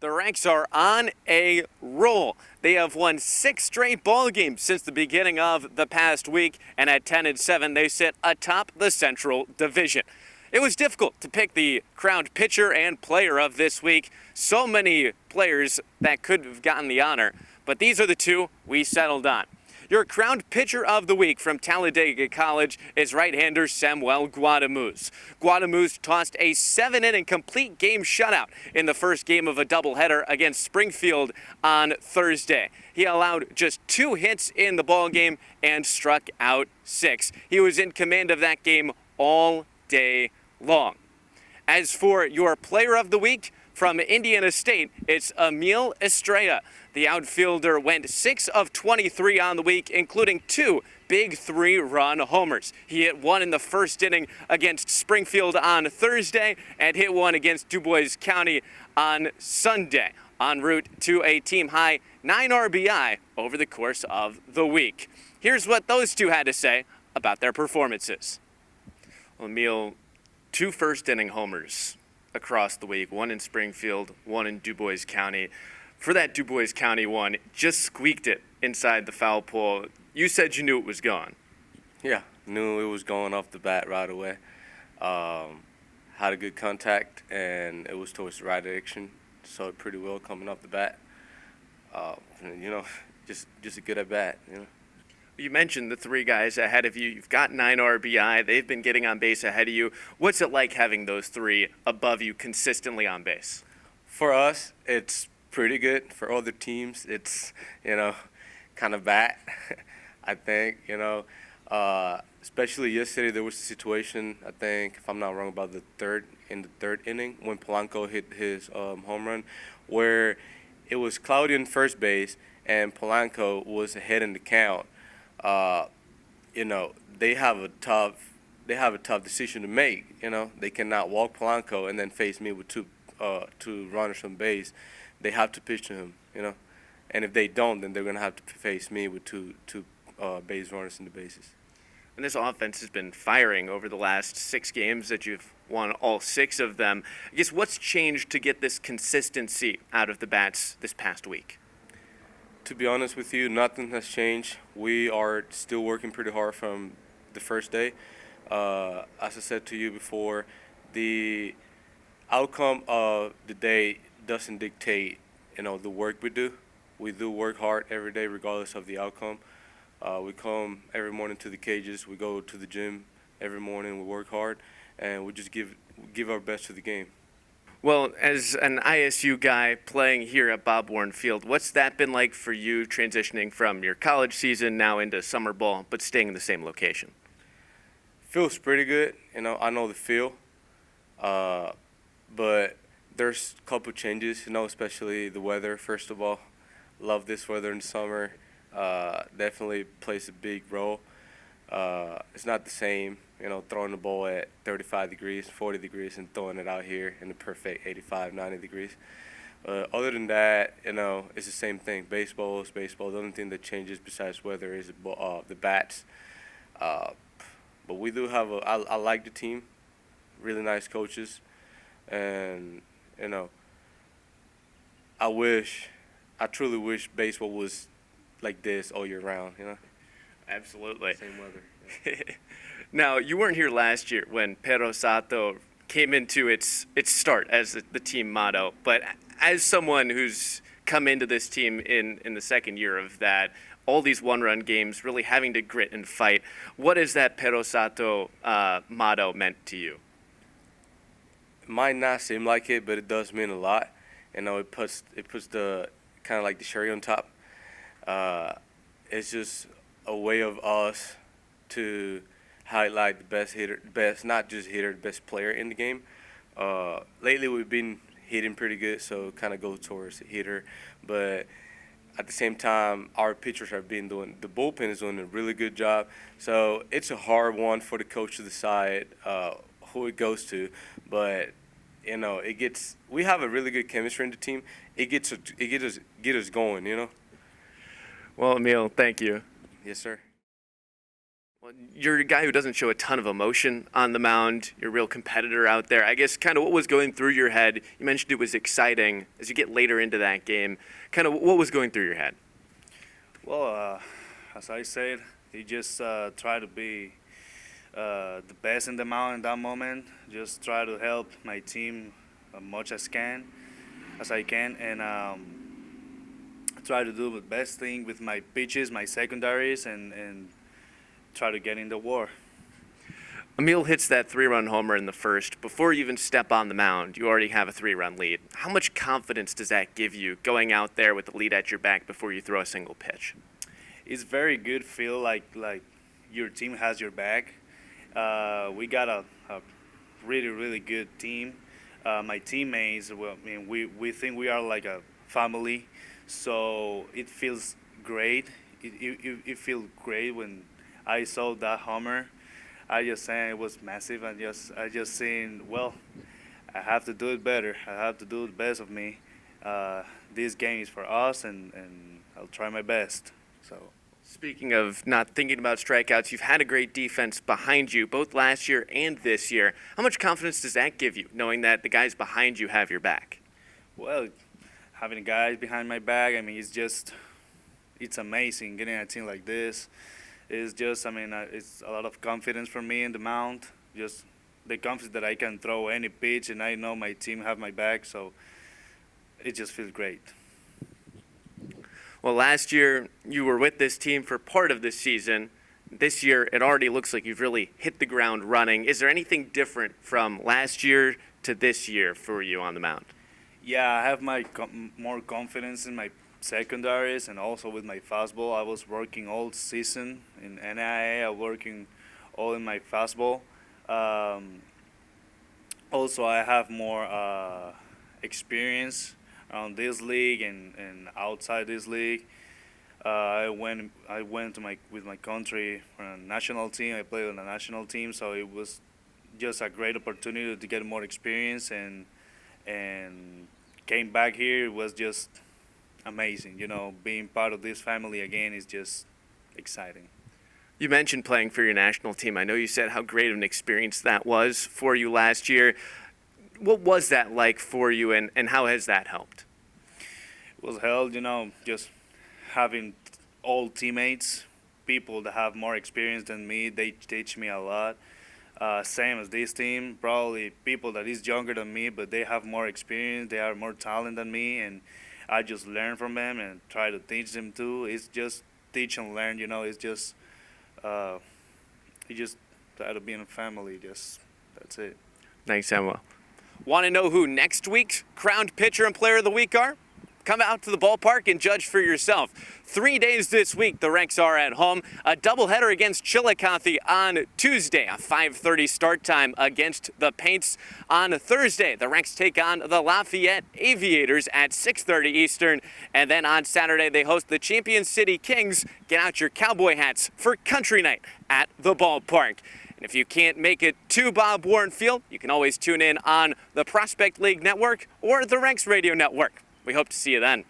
The Ranks are on a roll. They have won 6 straight ball games since the beginning of the past week, and at 10-7, they sit atop the Central Division. It was difficult to pick the crowned pitcher and player of this week. So many players that could have gotten the honor, but these are the two we settled on. Your crowned pitcher of the week from Talladega College is right-hander Samuel Guadamuz. Guadamuz tossed a 7-inning complete game shutout in the first game of a doubleheader against Springfield on Thursday. He allowed just 2 hits in the ballgame and struck out 6. He was in command of that game all day long. As for your player of the week, from Indiana State, it's Emil Estrella. The outfielder went 6 of 23 on the week, including 2 big 3-run homers. He hit 1 in the first inning against Springfield on Thursday and hit 1 against DuBois County on Sunday, en route to a team-high 9 RBI over the course of the week. Here's what those two had to say about their performances. Well, Emil, 2 first-inning homers across the week, 1 in Springfield, 1 in DuBois County. For that DuBois County one, just squeaked it inside the foul pole. You said you knew it was gone. Yeah, knew it was going off the bat right away. Had a good contact, and it was towards the right direction. Saw it pretty well coming off the bat. Just a good at bat. You mentioned the 3 guys ahead of you. You've got 9 RBI. They've been getting on base ahead of you. What's it like having those 3 above you consistently on base? For us, it's pretty good. For other teams, it's, kind of bad, I think, especially yesterday there was a situation, I think, if I'm not wrong, about the third inning when Polanco hit his home run, where it was cloudy on first base and Polanco was ahead in the count. They have a tough decision to make. They cannot walk Polanco and then face me with two runners on base. They have to pitch to him. And if they don't, then they're gonna have to face me with two base runners in the bases. And this offense has been firing over the last 6 games that you've won all 6 of them. I guess what's changed to get this consistency out of the bats this past week? To be honest with you, nothing has changed. We are still working pretty hard from the first day. As I said to you before, the outcome of the day doesn't dictate, the work we do. We do work hard every day regardless of the outcome. We come every morning to the cages. We go to the gym every morning. We work hard, and we just give our best to the game. Well, as an ISU guy playing here at Bob Warren Field, what's that been like for you transitioning from your college season now into summer ball, but staying in the same location? Feels pretty good. I know the feel, but there's a couple changes, especially the weather, first of all. Love this weather in the summer. Definitely plays a big role. It's not the same, throwing the ball at 35 degrees, 40 degrees, and throwing it out here in the perfect 85, 90 degrees. Other than that, it's the same thing. Baseball is baseball. The only thing that changes besides weather is the bats. But we do have I like the team, really nice coaches, and, I truly wish baseball was like this all year round, Absolutely. Same weather. Now, you weren't here last year when Pero Sato came into its start as the team motto, but as someone who's come into this team in the second year of that, all these one-run games, really having to grit and fight, what has that Pero Sato motto meant to you? It might not seem like it, but it does mean a lot. It puts the kind of like the cherry on top. It's just a way of us to highlight the best hitter, not just hitter, the best player in the game. Lately we've been hitting pretty good, so kind of go towards the hitter. But at the same time, our pitchers the bullpen is doing a really good job. So it's a hard one for the coach to decide who it goes to. But we have a really good chemistry in the team. It gets us going, Well, Emil, thank you. Yes, sir. You're a guy who doesn't show a ton of emotion on the mound. You're a real competitor out there. I guess kind of what was going through your head? You mentioned it was exciting as you get later into that game. Kind of what was going through your head? Well, as I said, you just try to be the best in the mound in that moment. Just try to help my team as much as I can, and try to do the best thing with my pitches, my secondaries, and try to get in the war. Emil hits that 3-run homer in the first. Before you even step on the mound, you already have a 3-run lead. How much confidence does that give you going out there with the lead at your back before you throw a single pitch? It's very good feel like your team has your back. We got a really good team. My teammates, well, I mean, we think we are like a family, so it feels great. It feels great when I saw that homer. I just saying it was massive, and I just saying, well, I have to do it better. I have to do the best of me. This game is for us, and I'll try my best. So. Speaking of not thinking about strikeouts, you've had a great defense behind you, both last year and this year. How much confidence does that give you, knowing that the guys behind you have your back? Well, having guys behind my back, I mean, it's amazing getting a team like this. It's just, I mean, it's a lot of confidence for me in the mound. Just the confidence that I can throw any pitch, and I know my team have my back, so it just feels great. Well, last year you were with this team for part of this season. This year it already looks like you've really hit the ground running. Is there anything different from last year to this year for you on the mound? Yeah, I have more confidence in my secondaries and also with my fastball. I was working all season in NAIA. I'm working all in my fastball. Also, I have more experience around this league and outside this league. I went with my country on a national team. I played on a national team, so it was just a great opportunity to get more experience and came back here. It was just amazing. You know, being part of this family again is just exciting. You mentioned playing for your national team. I know you said how great of an experience that was for you last year. What was that like for you, and how has that helped? It was held, you know, just having all teammates, people that have more experience than me. They teach me a lot. Same as this team, probably people that is younger than me, but they have more experience. They are more talent than me, and I just learn from them and try to teach them too. It's just teach and learn, you know. It's just you just try to be in a family. Just that's it. Thanks, Samuel. Want to know who next week's crowned pitcher and player of the week are? Come out to the ballpark and judge for yourself. 3 days this week, the Renks are at home. A doubleheader against Chillicothe on Tuesday, a 5:30 start time against the Paints. On Thursday, the Renks take on the Lafayette Aviators at 6:30 Eastern. And then on Saturday, they host the Champion City Kings. Get out your cowboy hats for country night at the ballpark. And if you can't make it to Bob Warren Field, you can always tune in on the Prospect League Network or the Renks Radio Network. We hope to see you then.